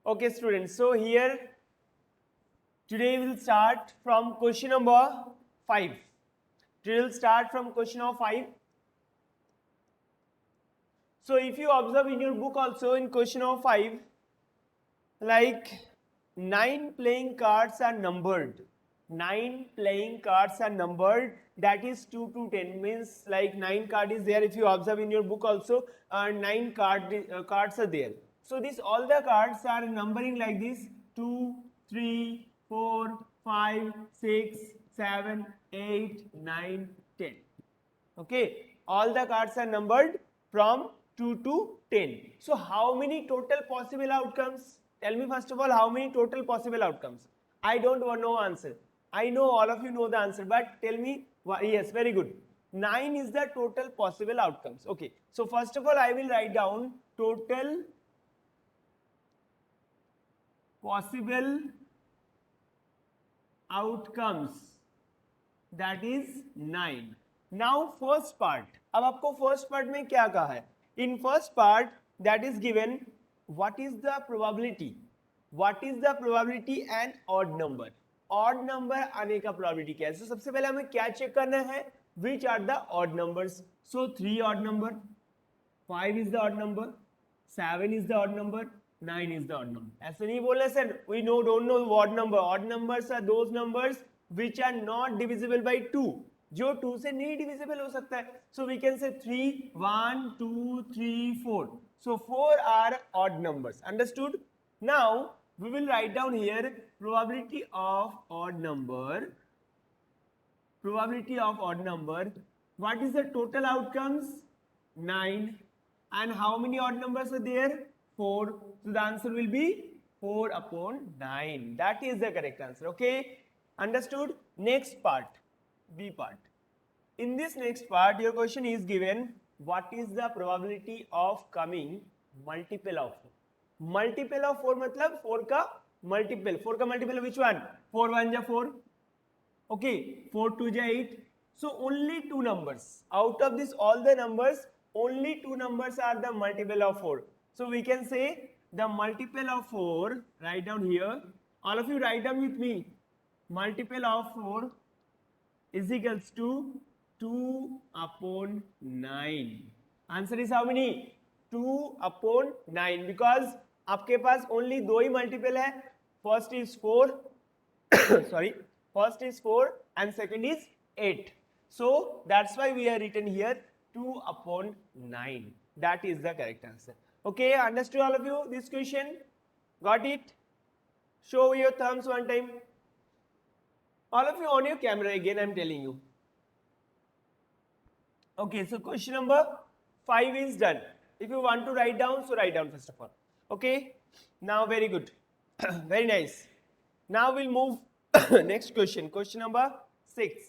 Okay, students. So here today we'll start from question number 5. Today we'll start from question number 5. So if you observe in your book also in question number 5, like 9 playing cards are numbered. 9 playing cards are numbered. That is 2 to 10 means like 9 card is there. If you observe in your book also, 9 cards are there. So this all the cards are numbering like this: 2, 3, 4, 5, 6, 7, 8, 9, 10. Okay, all the cards are numbered from 2 to 10. So how many total possible outcomes? Tell me first of all, how many total possible outcomes? I don't want no answer. I know all of you know the answer, but tell me. Yes, very good. 9 is the total possible outcomes. Okay, so first of all I will write down total possible outcomes, that is 9. Now first part. अब आपको first part में क्या कहा है? In first part that is given what is the probability? What is the probability and odd number? Odd number आने का probability क्या है? So सबसे पहले हमें क्या check करना है? Which are the odd numbers? So 3 odd number, 5 is the odd number, 7 is the odd number, 9 is the odd number. ऐसे नहीं बोलना sir, we don't know odd number. Odd numbers are those numbers which are not divisible by 2. जो 2 से नहीं divisible हो सकता है. So we can say 3, 1, 2, 3, 4. So 4 are odd numbers. Understood? Now we will write down here probability of odd number. Probability of odd number. What is the total outcomes? 9. And how many odd numbers are there? 4. So the answer will be 4 upon 9. That is the correct answer. Okay? Understood? Next part, B part. In this next part, your question is given, what is the probability of coming multiple of 4? Multiple of 4 मतलब 4 का multiple. 4 का multiple which one? 4 1 ja 4. Okay, 4 2 ja 8. So only 2 numbers. Out of this all the numbers, only 2 numbers are the multiple of 4. So we can say the multiple of 4, write down here. All of you write down with me. Multiple of 4 is equals to 2 upon 9. Answer is how many? 2 upon 9 because आपके पास only दो ही multiple है. First is 4. Sorry. First is 4 and second is 8. So that's why we are written here 2 upon 9. That is the correct answer. Okay, understood all of you this question? Got it? Show your thumbs one time. All of you on your camera again, I am telling you. Okay, so question number 5 is done. If you want to write down, so write down first of all. Okay, now very good. Very nice. Now we'll move next question. Question number 6.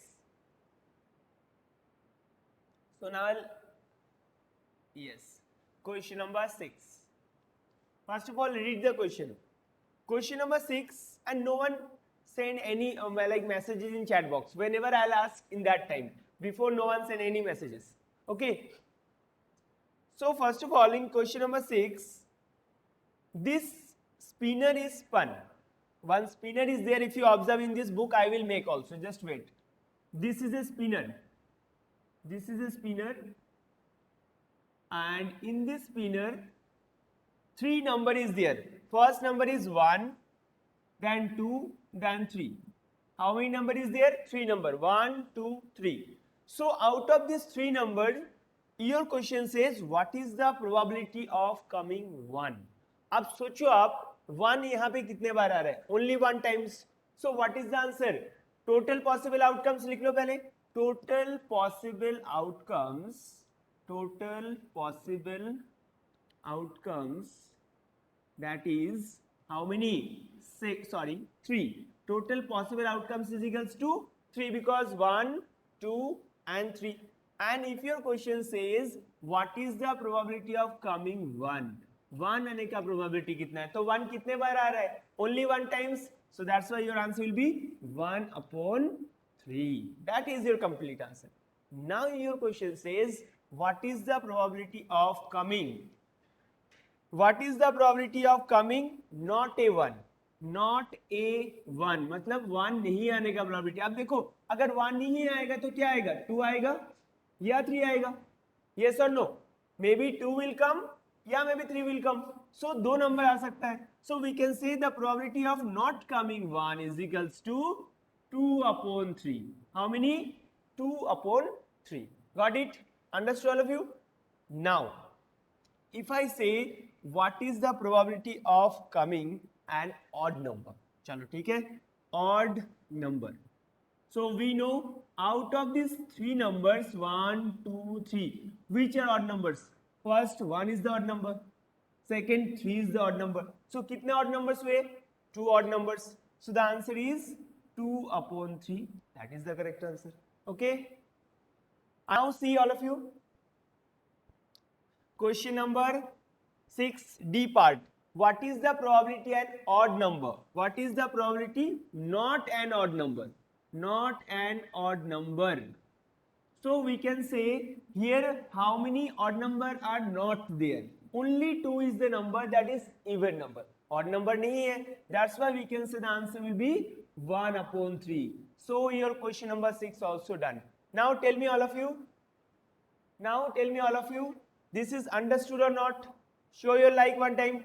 So now yes, question number 6. First of all, read the question. Question number 6, and no one send any like messages in chat box. Whenever I'll ask in that time, before no one send any messages. Okay. So first of all, in question number 6, this spinner is spun. One spinner is there. If you observe in this book, I will make also. Just wait. This is a spinner. This is a spinner. And in this spinner, 3 number is there. First number is 1, then 2, then 3. How many number is there? 3 number. 1, 2, 3. So out of this 3 number, your question says what is the probability of coming 1? अब सोचो आप 1 यहाँ पे कितने बार आ रहा है? Only 1 times. So what is the answer? Total possible outcomes लिख लो पहले. Total possible outcomes. Total possible outcomes. That is how many? 6. Sorry, 3. Total possible outcomes is equals to 3 because 1, 2, and 3. And if your question says what is the probability of coming 1? 1 आने का probability कितना है? तो 1 कितने बार आ रहा है? Only 1 times. So that's why your answer will be 1 upon 3. That is your complete answer. Now your question says what is the probability of coming What is the probability of coming not a one? Not a one मतलब one नहीं आने का probability. अब देखो अगर one नहीं आएगा तो क्या आएगा? टू आएगा या थ्री आएगा? Yes or no? Maybe two will come या maybe three will come. So दो नंबर आ सकता है. So we can say the probability of not coming one is equals to 2 upon 3. How many? 2 upon 3. Got it? Understood all of you? Now, if I say what is the probability of coming an odd number? चलो ठीक है, odd number. So we know out of these three numbers 1, 2, 3, which are odd numbers? First 1 is the odd number, second 3 is the odd number. So कितने odd numbers हुए? 2 odd numbers. So the answer is 2 upon 3. That is the correct answer. Okay. Now see all of you. Question number 6D part. What is the probability an odd number? What is the probability not an odd number? Not an odd number. So we can say here how many odd number are not there? Only 2 is the number that is even number. Odd number nahi hai. That's why we can say the answer will be 1 upon 3. So your question number 6 also done. Now tell me all of you. Now tell me all of you. This is understood or not? Show your like one time.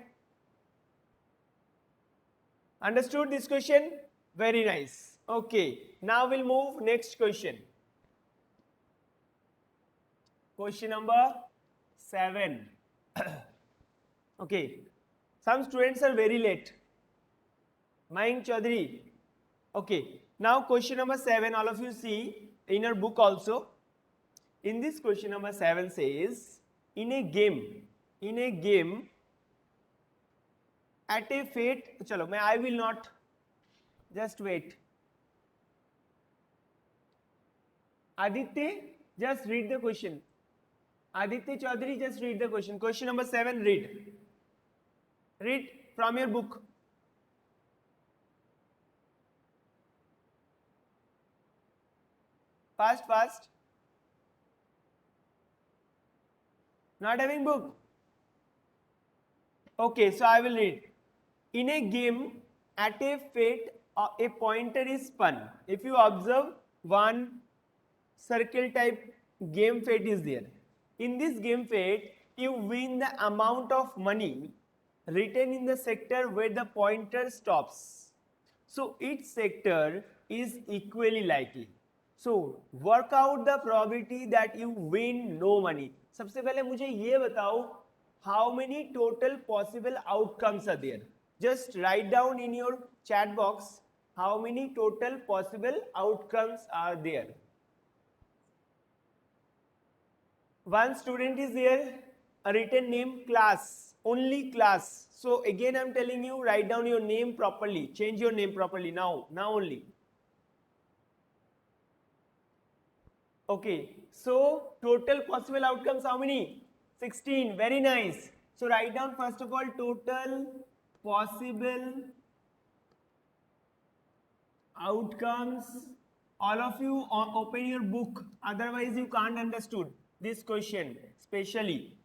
Understood this question? Very nice. Okay. Now we'll move next question. Question number 7. Okay. Some students are very late. Mayank Chaudhary. Okay. Now question number 7. All of you see in your book also. In this question number 7 says, in a game, at a fate, chalo, I will not, just wait. Aditya, just read the question. Aditya Chaudhary, just read the question. Question number 7, read. Read from your book. Fast, fast. Not having book? Okay, so I will read. In a game, at a fate, a pointer is spun. If you observe, one circle type game fate is there. In this game fate, you win the amount of money written in the sector where the pointer stops. So each sector is equally likely. So work out the probability that you win no money. सबसे पहले मुझे ये बताओ how many total possible outcomes are there. Just write down in your chat box how many total possible outcomes are there. One student is there, a written name class, only class. So again I'm telling you, write down your name properly, change your name properly now only. Okay, so total possible outcomes how many? 16, very nice. So write down first of all total possible outcomes. All of you open your book, otherwise you can't understood this question specially.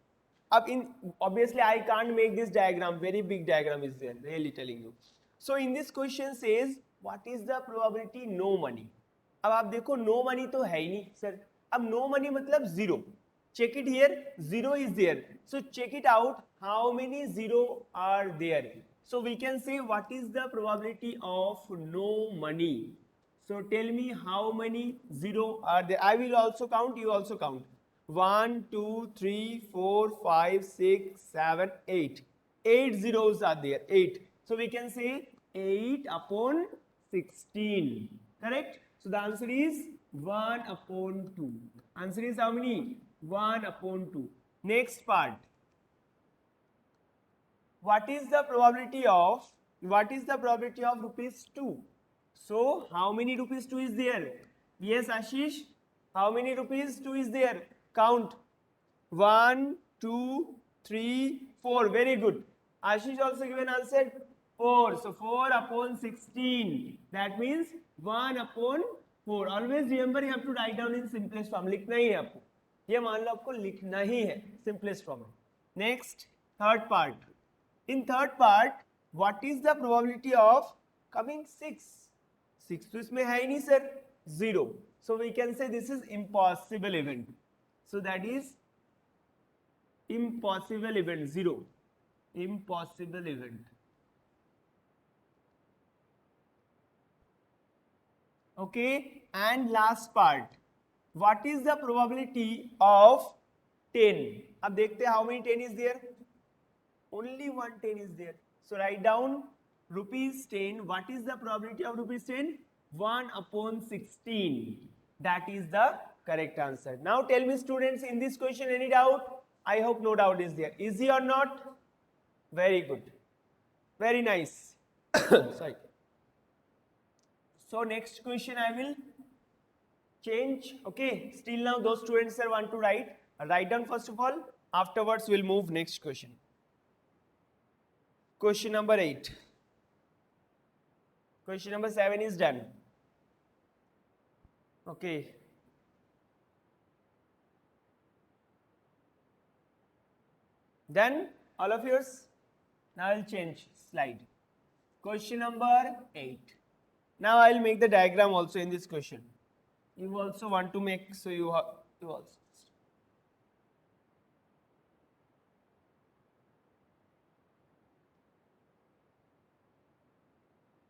Obviously I can't make this diagram, very big diagram is there, really telling you. So in this question says, what is the probability no money? अब आप देखो no money तो है ही नहीं sir. अब no money मतलब zero. Check it here, zero is there. So check it out how many zero are there. So we can say what is the probability of no money. So tell me how many zero are there. I will also count, you also count. 1, 2, 3, 4, 5, 6, 7, 8. 8 zeros are there. 8. So we can say 8 upon 16. Correct? So the answer is 1 upon 2. Answer is how many? 1 upon 2. Next part. What is the probability of rupees 2? So how many rupees 2 is there? Yes, Ashish. How many rupees 2 is there? Count. 1, 2, 3, 4. Very good. Ashish also given answer 4. So 4 upon 16. That means 1 upon 4. Always remember you have to write down in simplest form. लिखना ही है आपको. ये मान लो आपको लिखना ही है simplest form. Next, third part. In third part, what is the probability of coming 6? 6 तो इसमें है ही नहीं sir, 0. So we can say this is impossible event. So that is impossible event, 0. Impossible event. Okay, and last part, what is the probability of 10? अब देखते हैं how many 10 is there? Only one 10 is there. So write down rupees 10. What is the probability of rupees 10? 1 upon 16. That is the correct answer. Now tell me students, in this question any doubt? I hope no doubt is there. Easy or not? Very good. Very nice. Sorry. So next question I will change. Okay. Still now those students that want to write. Write down first of all. Afterwards we'll move next question. Question number 8. Question number 7 is done. Okay. Done? All of yours? Now I'll change slide. Question number 8. Now I'll make the diagram also in this question. You also want to make, so you also.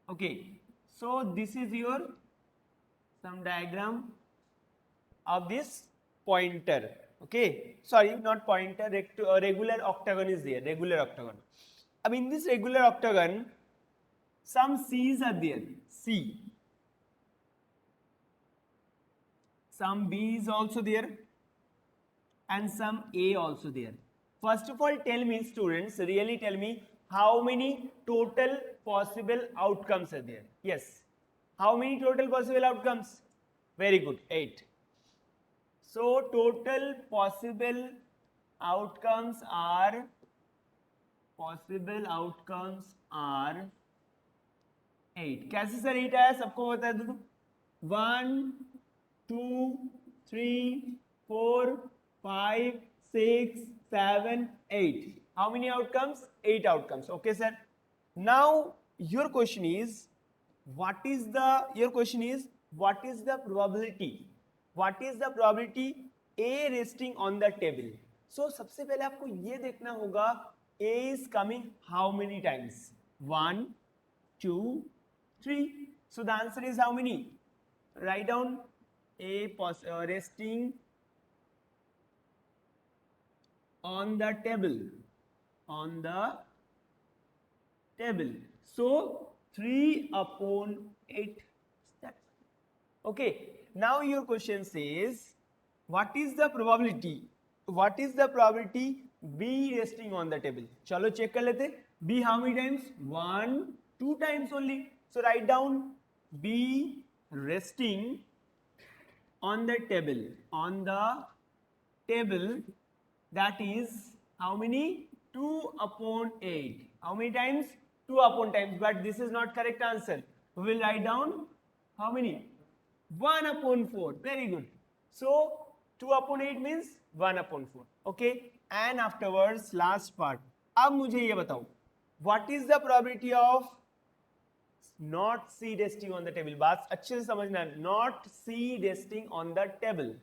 Okay, so this is your some diagram of this pointer. Okay, sorry, not pointer, regular octagon is there, regular octagon. I mean, this regular octagon, some C's are there, C. Some B is also there and some A also there. First of all, tell me students, really tell me how many total possible outcomes are there? Yes. How many total possible outcomes? Very good, 8. So total possible outcomes are 8. कैसे sir 8 आया सबको बता दो. 1, 2, 3, 4, 5, 6, 7, 8. How many outcomes? 8 outcomes. Okay, sir. Now your question is, what is the probability? What is the probability A resting on the table? So सबसे पहले आपको ये देखना होगा A is coming how many times? 1, 2, 3. So the answer is how many? Write down A resting on the table. On the table. So 3 upon 8. Okay. Now your question says, what is the probability? What is the probability B resting on the table? चलो check कर लेते. B how many times? 1, 2 times only. So write down B resting on the table. On the table, that is how many? 2 upon 8. How many times? 2 upon times. But this is not correct answer. We will write down how many? 1 upon 4. Very good. So 2 upon 8 means 1 upon 4. Okay. And afterwards last part. अब मुझे ये बताओ. What is the probability of not C resting on the table? बात अच्छे से समझना. Not C resting on the table.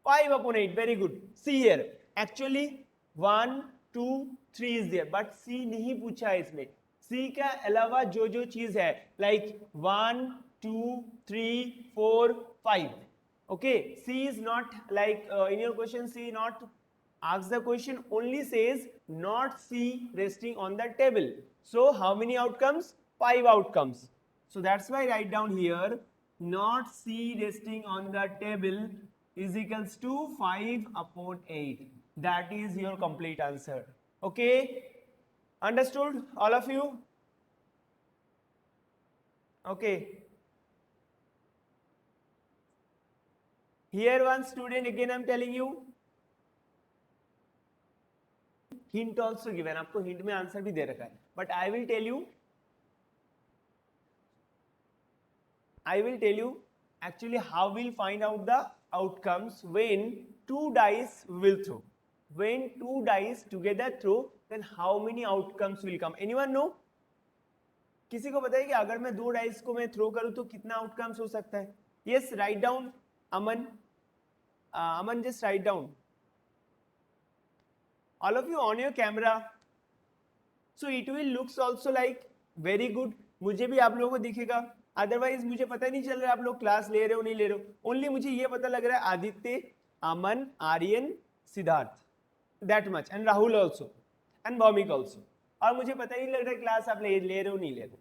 5 upon 8. Very good. See here. Actually 1, 2, 3 is there. But C नहीं पूछा है इसमें. C का अलावा जो चीज है, like 1, 2, 3, 4, 5. Okay, C is not like in your question, C not asks the question, only says not C resting on the table. So how many outcomes? 5 outcomes. So that's why I write down here not C resting on the table is equals to 5 upon 8. That is your complete answer. Okay, understood all of you? Okay. Here one student, again I am telling you, hint also given. आपको hint में answer भी दे रखा है. But I will tell you actually how we'll find out the outcomes when 2 dice will throw. When 2 dice together throw, then how many outcomes will come? Anyone know? किसी को पता है कि अगर मैं 2 डाइस को मैं थ्रो करूं तो कितना आउटकम्स हो सकता है? Yes, write down. Aman, just write down. All of you on your camera. So it will looks also like very good. मुझे भी आप लोगों को दिखेगा, अदरवाइज मुझे पता नहीं चल रहा है आप लोग क्लास ले रहे हो नहीं ले रहे हो. ओनली मुझे ये पता लग रहा है Aditya, Aman, Aryan, Siddharth, that much, and Rahul also, and Bhaumik also. और मुझे पता ही नहीं लग रहा है क्लास आप ले रहे हो नहीं ले रहे हो.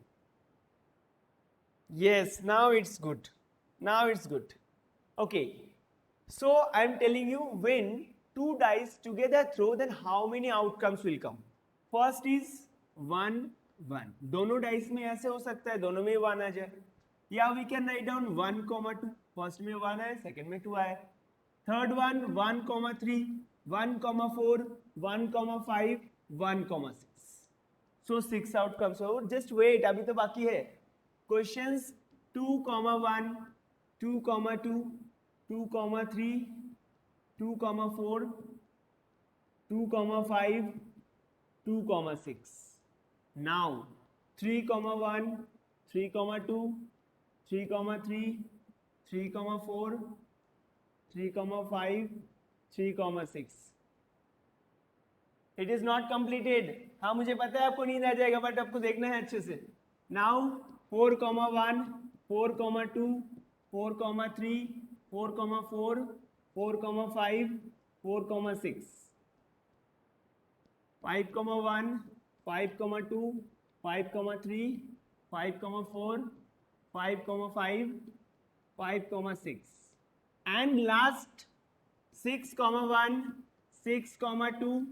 Yes, now it's good. Now it's good. Okay. So I'm telling you, when 2 dice together throw, then how many outcomes will come? First is 1, 1. दोनों dice में ऐसे हो सकता है दोनों में 1 आ जाए. या we can write down 1, 2. First में 1 है, second में 2 आया. Third one 1, 3, 1, 4, 1, 5, 1, 6. So 6 outcomes. So just wait, अभी तो बाकी है. Questions 2, 1, 2, 2, 2, 3, 2, 4, 2, 5, 2, 6. Now 3, 1, 3, 2, 3, 3, 3, 4, 3, 5, 3, 6. It is not completed. हाँ मुझे पता है आपको नींद आ जाएगा, बट आपको देखना है अच्छे से. Now 4, 1, 4, 2, 4, 3, 4, 4, 4, 5, 4, 6. 5, 1, 5, 2, 5, 3, 5, 4, 5, 5, 5, 6. And last 6, 1, 6, 2,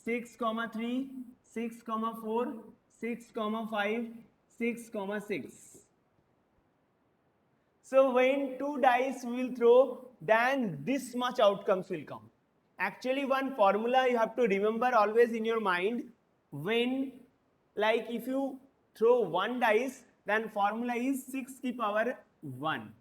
6, 3, 6, 4, 6, 5, 6, 6. So when 2 dice will throw, then this much outcomes will come. Actually, one formula you have to remember always in your mind. When, like if you throw 1 dice, then formula is 6 की power 1.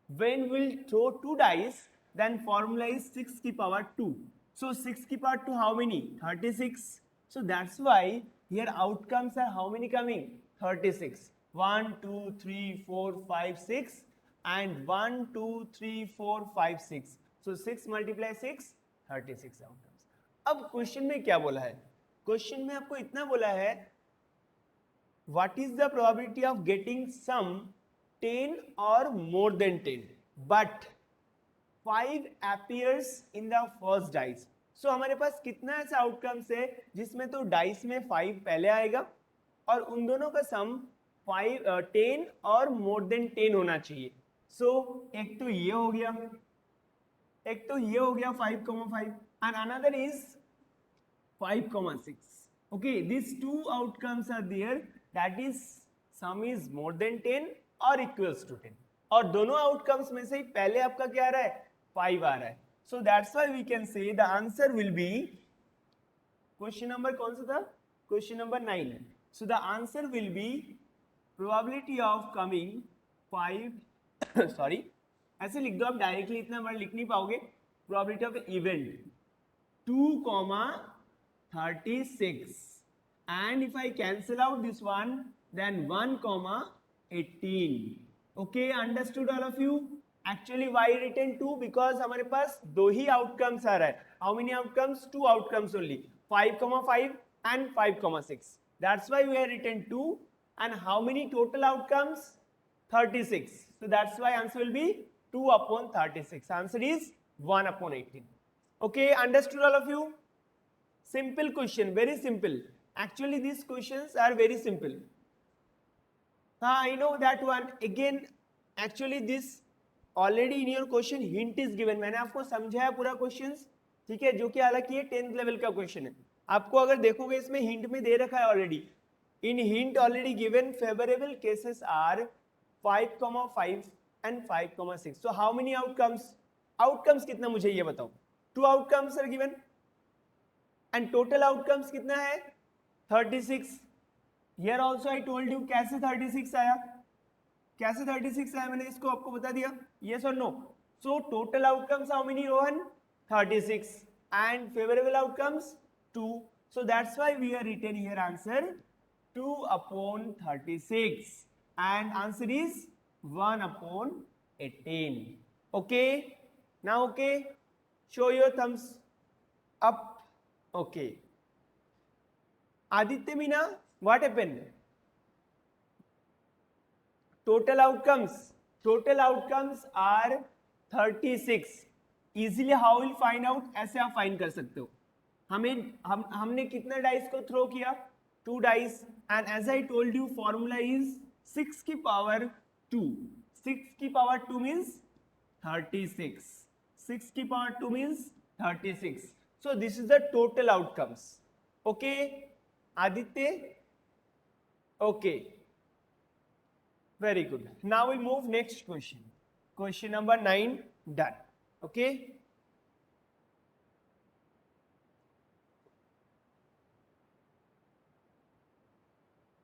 When we'll throw 2 dice, then formula is 6 की power 2. So 6 की power 2 how many? 36. So that's why here outcomes are how many coming? 36. 1, 2, 3, 4, 5, 6. And 1, 2, 3, 4, 5, 6. So 6 multiply 6, 36 outcomes. अब question में क्या बोला है? Question में आपको इतना बोला है, what is the probability of getting sum 10 or more than 10, but 5 appears in the first dice. So हमारे पास कितना ऐसा आउटकम्स है जिसमें तो डाइस में 5 पहले आएगा और उन दोनों का सम 10 और मोर देन 10 होना चाहिए. So एक तो ये हो गया, एक तो ये हो गया 5, and another is 5, 6. Okay, these 2 outcomes are there, that is sum is more than 10 or equals to 10. और दोनों outcomes में से पहले आपका क्या आ रहा है? 5 आ रहा है. So that's why we can say the answer will be, question number कौन सा था? Question number 9. So the answer will be probability of coming 5 sorry, ऐसे लिख दो आप डायरेक्टली, इतना बड़ा लिख नहीं पाओगे. Probability of event 2, 36. And if I cancel out this one, then 1, 18. Okay, understood all of you? Actually why written 2? Because हमारे पास 2 ही आउटकम्स आ रहा है. How many outcomes? 2 outcomes only. 5, 5 and 5, 6. That's why we have written 2. And how many total outcomes? 36. So that's why answer will be 2 upon 36. Answer is 1 upon 18. Okay, understood all of you? Simple question, very simple. Actually these questions are very simple. I know that one. Again, actually this already in your question hint is given. मैंने आपको समझाया पूरा questions, ठीक है, जो कि हालांकि ये 10th level का question है. आपको अगर देखोगे इसमें hint में दे रखा है already. In hint already given favorable cases are 5, 5 and 5, 6. So how many outcomes? Outcomes कितना मुझे ये बताओ. 2 outcomes are given and total outcomes कितना है? 36. Here also I told you कैसे 36 आया, कैसे 36 आया, मैंने इसको आपको बता दिया. Yes or no? So total outcomes how many, Rohan? 36. And favorable outcomes 2. So that's why we are written here answer 2 upon 36 and answer is 1 upon 18. Okay, now okay, show your thumbs up. Okay, Aditya Meena, what happened? Total outcomes are 36. Easily how will find out? ऐसे आप find कर सकते हो. हमने कितने dice को throw किया? 2 dice. And as I told you formula is 6 की पावर 2. 6 की पावर 2 मीन्स 36. 6 की power 2 means 36. So this is the total outcomes. Okay, Aditya? Okay. Very good. Now we move next question. Question number 9 done. Okay.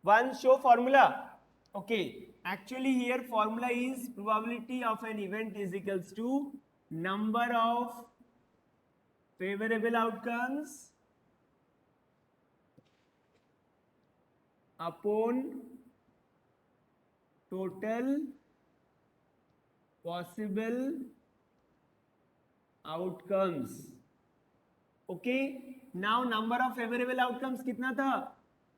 One show formula. Okay. Actually here formula is probability of an event is equals to number of favorable outcomes upon total possible outcomes. Okay, now number of favorable outcomes कितना था?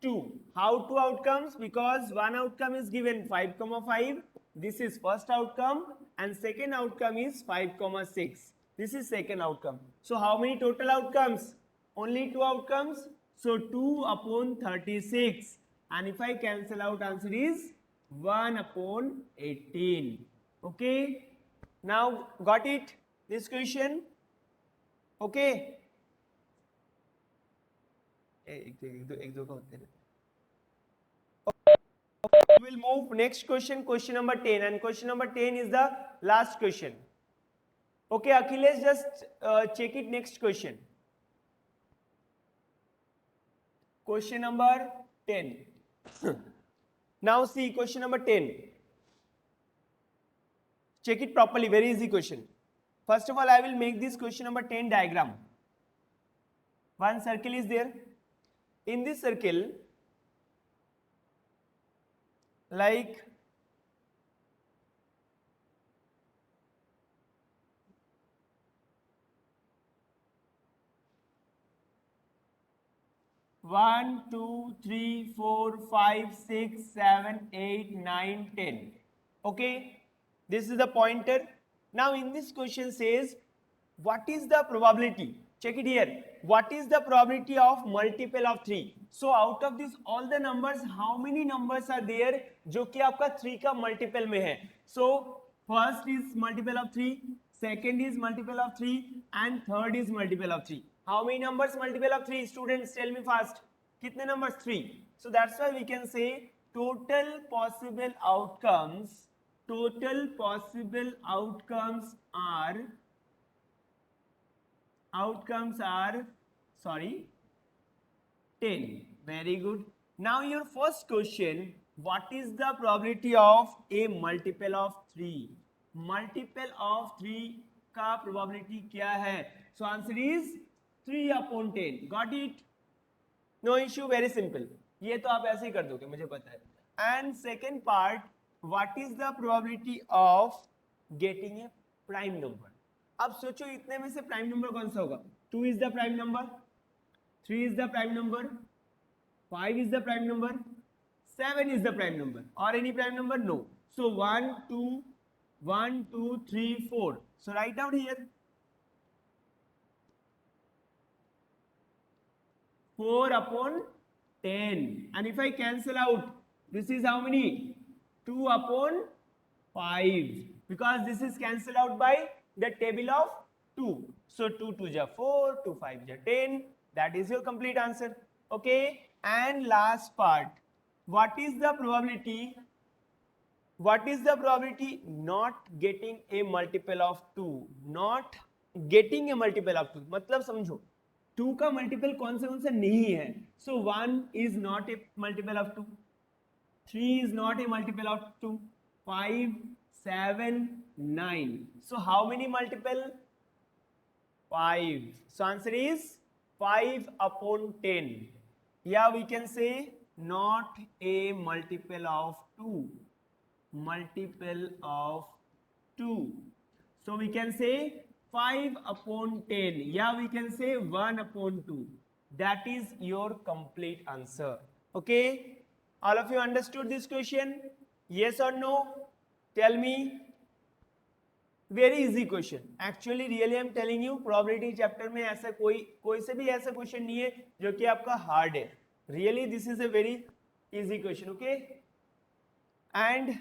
2. How 2 outcomes? Because one outcome is given 5,5. This is first outcome and second outcome is 5,6. This is second outcome. So how many total outcomes? Only 2 outcomes. So 2 upon 36. And if I cancel out, answer is 1 upon 18. Okay. Now got it? This question? Okay. एक दो का होते हैं. We will move next question, question number 10, and question number 10 is the last question. Okay, Akhilesh, just check it. Next question. Question number 10. Now see question number 10. Check it properly. Very easy question. First of all, I will make this question number 10 diagram. One circle is there. In this circle, like one, 2, 3, 4, 5, 6, 7, 8, 9, 10. Okay, this is the pointer. Now in this question says, what is the probability? Check it here. What is the probability of multiple of 3? So out of this all the numbers, how many numbers are there जो कि आपका 3 का multiple में है? So first is multiple of 3, second is multiple of 3 and third is multiple of 3. How many numbers multiple of 3? Students, tell me fast. कितने numbers? 3. So that's why we can say total possible outcomes are 10. Very good. Now your first question, what is the probability of a multiple of 3? Multiple of 3 का probability क्या है? So answer is 3 upon 10. Got it? No issue. Very simple. ये तो आप ऐसे ही कर दोगे, मुझे पता है. And second part, what is the probability of getting a prime number? अब सोचो इतने में से prime number कौन सा होगा? 2 is the prime number, 3 is the prime number, 5 is the prime number, 7 is the prime number, or any prime number? No. So 1, 2, 3, 4. So write down here 4 upon 10. And if I cancel out, this is how many? 2 upon 5. Because this is cancelled out by the table of 2. So 2 2 ja 4, 2 5 ja 10. That is your complete answer. Okay. And last part. What is the probability? What is the probability not getting a multiple of 2? Not getting a multiple of 2. मतलब समझो 2 का multiple कौन सा नहीं है. So 1 is not a multiple of 2. 3 is not a multiple of 2. 5, 7, 9. So how many multiple? 5. So answer is 5/10. Yeah, we can say not a multiple of 2. Multiple of 2. So we can say 5/10. Yeah, we can say 1/2. That is your complete answer. Okay? All of you understood this question? Yes or no? Tell me. Very easy question. Actually really I am telling you, probability chapter में ऐसा कोई से भी ऐसा question नहीं है जो कि आपका हार्ड है. Really this is a very easy question. Okay. And